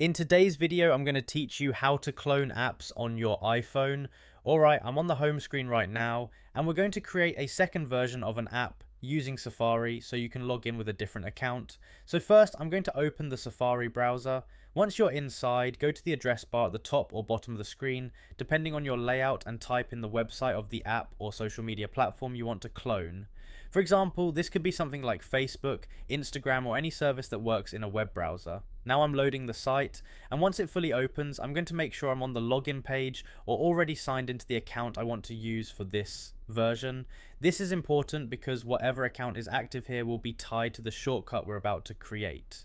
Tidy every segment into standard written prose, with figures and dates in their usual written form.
In today's video, I'm going to teach you how to clone apps on your iPhone. Alright, I'm on the home screen right now, and we're going to create a second version of an app using Safari so you can log in with a different account. So first, I'm going to open the Safari browser. Once you're inside, go to the address bar at the top or bottom of the screen, depending on your layout, and type in the website of the app or social media platform you want to clone. For example, this could be something like Facebook, Instagram, or any service that works in a web browser. Now I'm loading the site, and once it fully opens, I'm going to make sure I'm on the login page or already signed into the account I want to use for this version. This is important because whatever account is active here will be tied to the shortcut we're about to create.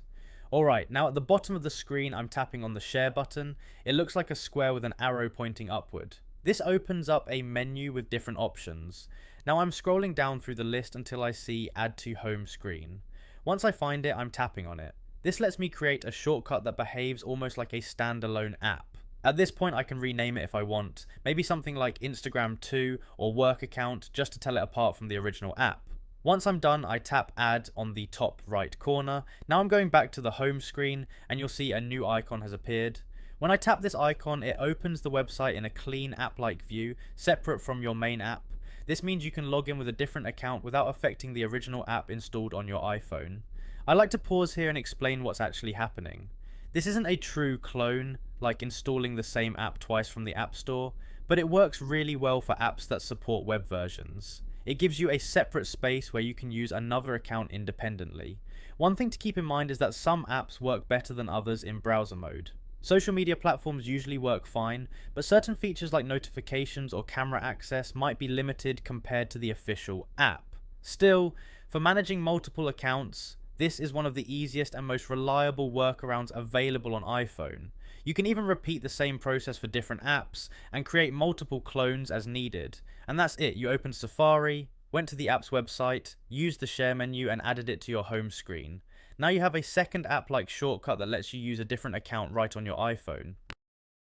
Alright, now at the bottom of the screen I'm tapping on the share button. It looks like a square with an arrow pointing upward. This opens up a menu with different options. Now I'm scrolling down through the list until I see add to home screen. Once I find it, I'm tapping on it. This lets me create a shortcut that behaves almost like a standalone app. At this point I can rename it if I want, maybe something like Instagram 2 or work account, just to tell it apart from the original app. Once I'm done, I tap add on the top right corner. Now I'm going back to the home screen and you'll see a new icon has appeared. When I tap this icon, it opens the website in a clean app-like view, separate from your main app. This means you can log in with a different account without affecting the original app installed on your iPhone. I like to pause here and explain what's actually happening. This isn't a true clone, like installing the same app twice from the App Store, but it works really well for apps that support web versions. It gives you a separate space where you can use another account independently. One thing to keep in mind is that some apps work better than others in browser mode. Social media platforms usually work fine, but certain features like notifications or camera access might be limited compared to the official app. Still, for managing multiple accounts, this is one of the easiest and most reliable workarounds available on iPhone. You can even repeat the same process for different apps and create multiple clones as needed. And that's it, you opened Safari, went to the app's website, used the share menu and added it to your home screen. Now you have a second app-like shortcut that lets you use a different account right on your iPhone.